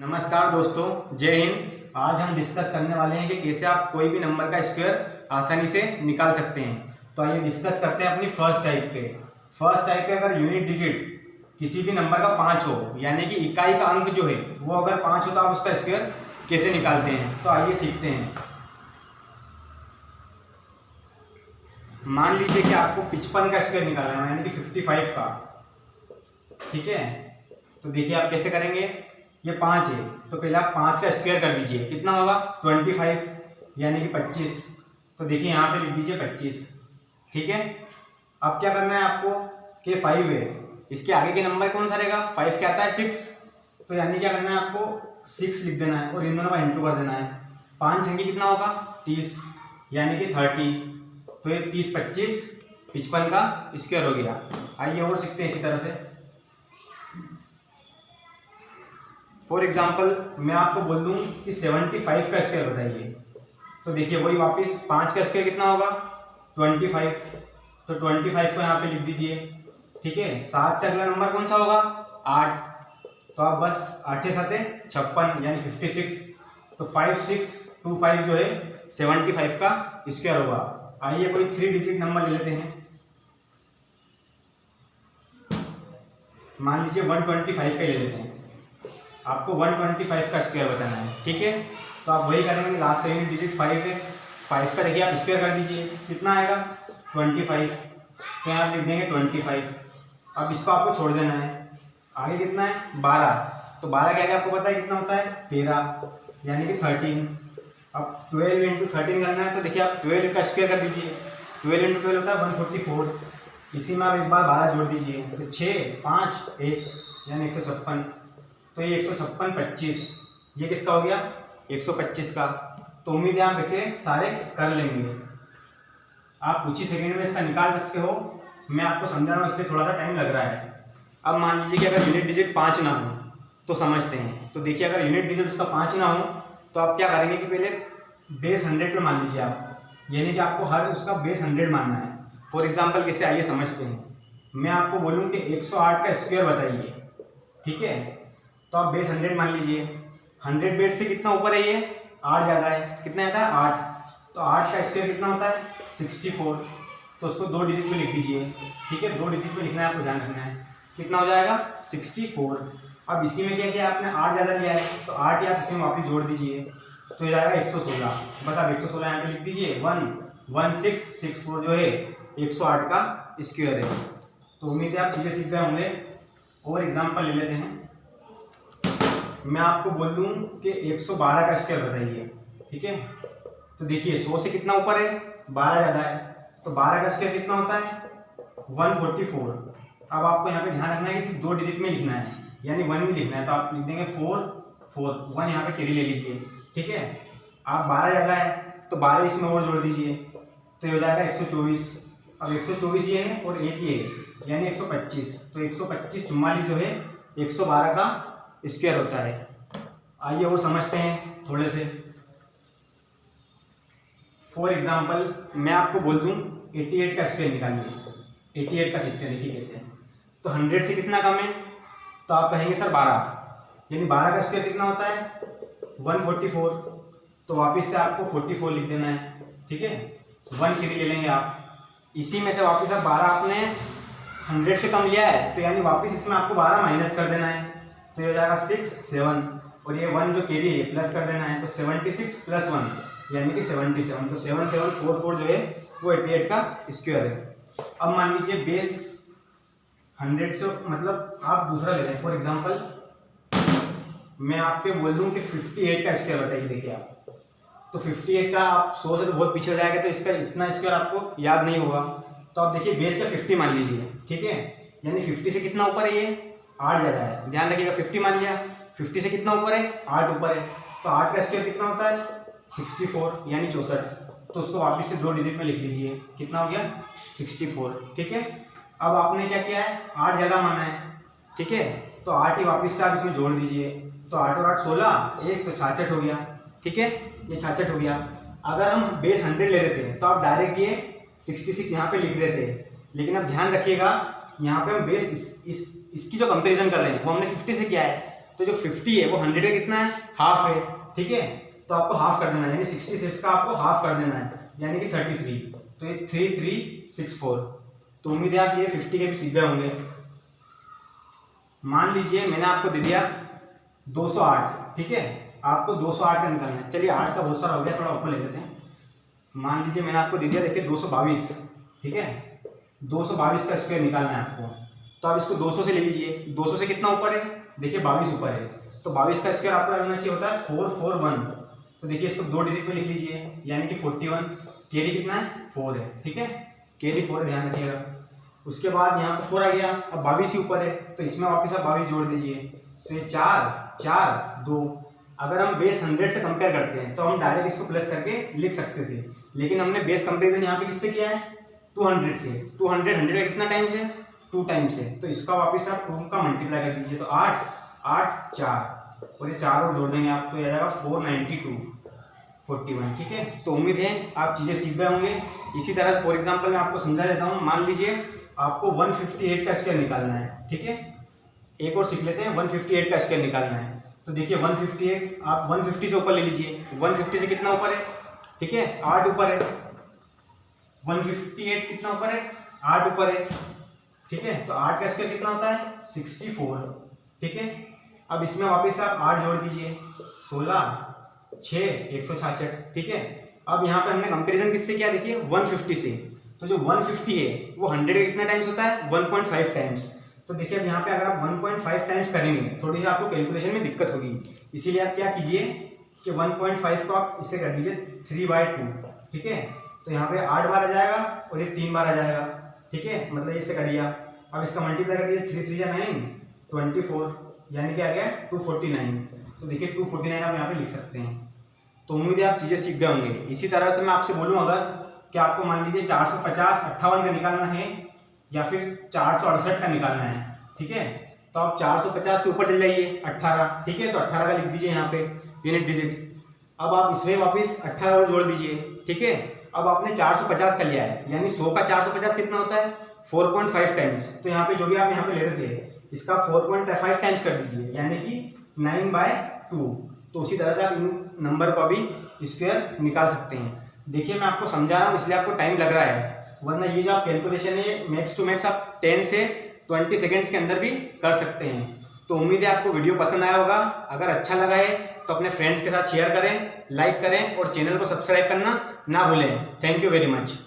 नमस्कार दोस्तों, जय हिंद। आज हम डिस्कस करने वाले हैं कि कैसे आप कोई भी नंबर का स्क्वायर आसानी से निकाल सकते हैं। तो आइए डिस्कस करते हैं अपनी फर्स्ट टाइप पे। फर्स्ट टाइप पे अगर यूनिट डिजिट किसी भी नंबर का 5 हो, यानी कि इकाई का अंक जो है वो अगर 5 हो, तो आप उसका स्क्वायर कैसे निकालते हैं। तो आइए सीखते हैं। मान लीजिए कि आपको 55 का स्क्वायर निकालना है, यानी कि 55 का। ठीक है, तो देखिए आप कैसे करेंगे। ये 5 है, तो पहले आप 5 का स्क्वायर कर दीजिए। कितना होगा? 25, यानी कि 25। तो देखिए यहाँ पे लिख दीजिए 25। ठीक है, अब क्या करना है आपको कि 5 है, इसके आगे के नंबर कौन सा रहेगा? 5 क्या आता है? 6। तो यानी क्या करना है आपको 6 लिख देना है और इन दोनों का इंटू कर देना है। 5 संख्या कितना होगा? 30, यानी कि 30। तो ये 30 25 55 का स्क्वायर हो गया। आइए और सीखते हैं इसी तरह से। फॉर एग्जाम्पल मैं आपको बोल दूं कि 75 का स्क्वायर बताइए। तो देखिए वही वापस 5 का स्क्वायर कितना होगा? 25। तो 25 को यहाँ पे लिख दीजिए। ठीक है, 7 से अगला नंबर कौन सा होगा? 8। तो आप बस 8 7 56, यानी 56। तो 5625 जो है 75 का स्क्वायर होगा। आइए कोई 3 डिजिट नंबर ले लेते हैं। मान लीजिए 125 का ले लेते हैं। आपको 125 का स्क्वायर बताना है। ठीक है, तो आप वही करेंगे। लास्ट का यूनिट डिजिट 5 है। 5 का देखिए आप स्क्वायर कर दीजिए। कितना आएगा? 25। तो यहाँ आप लिख देंगे 25। अब इसको आपको छोड़ देना है। आगे कितना है? 12। तो 12 क्या आपको पता है कितना होता है? 13, यानी कि 13। अब 12 इंटू 13 करना है। तो देखिए आप 12 का स्क्वायर कर दीजिए। 12 इंटू 12 होता है 144। इसी में आप एक बार 12 जोड़ दीजिए। तो 6 5 1, यानी 156। तो ये 156 25, ये किसका हो गया? 125 का। तो उम्मीद है आप इसे सारे कर लेंगे। आप कुछ ही सेकंड में इसका निकाल सकते हो। मैं आपको समझा रहा हूँ, इसलिए थोड़ा सा टाइम लग रहा है। अब मान लीजिए कि अगर यूनिट डिजिट 5 ना हो तो समझते हैं। तो देखिए अगर यूनिट डिजिट उसका 5 ना हो तो आप क्या करेंगे कि पहले बेस 100 पे मान लीजिए आप, यानी कि आपको हर उसका बेस 100 मानना है। फॉर एग्जाम्पल कैसे, आइए समझते हैं। मैं आपको बोलूँ कि 108 का स्क्वायर बताइए। ठीक है, तो आप बेस 100 मान लीजिए। 100 बेस से कितना ऊपर है? ये 8 ज़्यादा है। कितना आता है? 8। तो 8 का स्क्वायर कितना होता है? 64। तो उसको 2 डिजिट में लिख दीजिए। ठीक है, 2 डिजिट में लिखना है, आपको ध्यान रखना है। कितना हो जाएगा? 64। अब इसी में क्या किया आपने? 8 ज़्यादा लिया है, तो 8 आप इसी में वापस जोड़ दीजिए। तो हो जाएगा 116। बस आप 116 यहाँ पे लिख दीजिए। 11664 जो है 108 का स्क्वायर है। तो उम्मीद है आप चीज़ें सीख गए होंगे। और एग्जाम्पल ले लेते हैं। मैं आपको बोल दूं कि 112 का स्क्वायर बताइए। ठीक है, तो देखिए 100 से कितना ऊपर है? 12 ज़्यादा है। तो 12 का स्क्वायर कितना होता है? 144। अब आपको यहाँ पे ध्यान रखना है कि सिर्फ 2 डिजिट में लिखना है, यानी 1 ही लिखना है। तो आप लिख देंगे 4 4, 1 यहाँ पे कैरी ले लीजिए। ठीक है, आप 12 ज़्यादा है तो 12 इसमें और जोड़ दीजिए। तो ये हो जाएगा 124। अब 124 ये है और एक ये है, यानी 125। तो 125 44 जो है 112 का स्क्वायर होता है। आइए और समझते हैं थोड़े से। फॉर एग्जाम्पल मैं आपको बोल दूं 88 का स्क्वायर निकालिए। 88 का सीखते हैं, देखिए कैसे। तो 100 से कितना कम है? तो आप कहेंगे सर 12, यानी 12 का स्क्वायर कितना होता है? 144। तो वापस से आपको 44 लिख देना है। ठीक है, 1 के लिए ले लेंगे आप। इसी में से वापस आप 12 आपने 100 से कम लिया है, तो यानी वापस इसमें आपको 12 माइनस कर देना है। तो ये हो जाएगा 6 7, और ये 1 जो कैरी है प्लस कर देना है। तो 76 + 1, यानी कि 77। तो 7744 जो है वो 88 का स्क्वायर है। अब मान लीजिए बेस 100 से मतलब आप दूसरा ले रहे हैं। फॉर एग्जांपल मैं आपके बोल दूं कि 58 का स्क्वायर बताइए। देखिए आप, तो 58 का आप 100 से तो बहुत पीछे हो जाएगा, तो इसका इतना स्क्वायर आपको याद नहीं होगा। तो आप देखिए बेस का 50 मान लीजिए। ठीक है, यानी 50 से कितना ऊपर है? ये 8 ज़्यादा है। ध्यान रखिएगा, 50 मान लिया। 50 से कितना ऊपर है? 8 ऊपर है। तो 8 का स्क्वायर कितना होता है? 64, यानी 64। तो उसको वापस से 2 डिजिट में लिख लीजिए। कितना हो गया? 64। ठीक है, अब आपने क्या किया है? 8 ज़्यादा माना है। ठीक है, तो 8 ही वापस से आप इसमें जोड़ दीजिए। तो 8 और 8 16, 1 तो 66 हो गया। ठीक है, ये 66 हो गया। अगर हम बेस 100 ले रहे थे तो आप डायरेक्ट ये 66 यहाँ पे लिख रहे थे, लेकिन अब ध्यान रखिएगा यहाँ पे हम बेस इसकी जो कंपैरिजन कर रहे हैं वो हमने 50 से किया है। तो तो जो 50 है वो 100 का कितना है, हाफ है, ठीक है। तो आपको हाफ कर देना है, यानी 66 का आपको हाफ कर देना है, यानी कि 33। तो ये 3364। तो उम्मीद है आप ये 50 के भी सीख गए होंगे। मान लीजिए मैंने आपको दे दिया 208, ठीक है, आपको 208 का निकालना है। चलिए 8 का बहुत सारा हो गया, थोड़ा ऊपर ले लेते हैं। मान लीजिए मैंने आपको दे दिया, देखिए 222, ठीक है, 222 का स्क्वायर निकालना है आपको। तो आप इसको 200 से ले लीजिए। 200 से कितना ऊपर है, देखिए 22 ऊपर है, तो 22 का स्क्वायर आपको लगना चाहिए होता है 441। तो देखिए इसको 2 डिजिट में लिख लीजिए, यानी कि 41। कैरी कितना है, 4 है, ठीक है, कैरी 4 है, ध्यान रखिएगा। उसके बाद यहाँ पर 4 आ गया, अब 22 ही ऊपर है, तो इसमें वापस आप 22 जोड़ दीजिए। तो ये 4 4 2। अगर हम बेस 100 से कंपेयर करते हैं तो हम डायरेक्ट इसको प्लस करके लिख सकते थे, लेकिन हमने बेस कंपेरिजन यहाँ पे किससे किया है, 200 से। 200 100 का कितना टाइम्स है, 2 टाइम्स है, तो इसका वापस आप 2 का मल्टीप्लाई कर दीजिए। तो 8 8 4 और ये 4 और जोड़ देंगे आप, तो ये आ जाएगा 492 41, ठीक है। तो उम्मीद है आप चीज़ें सीख गए होंगे। इसी तरह फॉर एग्जाम्पल मैं आपको समझा देता हूँ। मान लीजिए आपको 158 का स्क्वायर निकालना है, ठीक है, एक और सीख लेते हैं। 158 का स्क्वायर निकालना है, तो देखिए 158 आप 150 से ऊपर ले लीजिए। 150 से कितना ऊपर है, ठीक है, 8 ऊपर है। 158 कितना ऊपर है, 8 ऊपर है, ठीक है। तो 8 का स्क्वायर कितना होता है, 64, ठीक है। अब इसमें वापस आप 8 जोड़ दीजिए, 16 6 166, ठीक है। अब यहाँ पे हमने कंपैरिजन किससे किया, देखिए 150 से। तो जो 150 है वो 100 का कितना टाइम्स होता है, 1.5 टाइम्स। तो देखिए अब यहाँ पे अगर आप 1.5 टाइम्स करेंगे थोड़ी सी आपको कैलकुलेशन में दिक्कत होगी, इसीलिए आप क्या कीजिए कि 1.5 को आप इससे कर दीजिए 3/2, ठीक है। तो यहाँ पे 8 बार आ जाएगा और ये 3 बार आ जाएगा, ठीक है, मतलब इससे करिए आप। अब इसका मल्टीप्लाई कर दीजिए, 3 3 या 9 24, यानी कि आ गया 249। तो देखिए 249 आप यहाँ पे लिख सकते हैं। तो उम्मीद है आप चीज़ें सीख गए होंगे। इसी तरह से मैं आपसे बोलूँ अगर कि आपको मान लीजिए 450 58 का निकालना है या फिर 468 का निकालना है, ठीक है, तो आप 450 से ऊपर चले जाइए 18, ठीक है। तो 18 का लिख दीजिए यहाँ पे यूनिट डिजिट। अब आप इसमें वापस 18 और जोड़ दीजिए, ठीक है। अब आपने 450 का लिया है, यानी 100 का 450 कितना होता है, 4.5 टाइम्स। तो यहाँ पे जो भी आप यहाँ पे ले रहे थे इसका 4.5 टाइम्स कर दीजिए, यानी कि 9/2। तो उसी तरह से आप इन नंबर को भी स्क्वायर निकाल सकते हैं। देखिए मैं आपको समझा रहा हूँ इसलिए आपको टाइम लग रहा है, वरना ये जो आप कैलकुलेशन है मैक्स टू मैक्स आप 10 से 20 सेकेंड्स के अंदर भी कर सकते हैं। तो उम्मीद है आपको वीडियो पसंद आया होगा। अगर अच्छा लगा है तो अपने फ्रेंड्स के साथ शेयर करें, लाइक करें और चैनल को सब्सक्राइब करना ना भूलें। Thank you very much.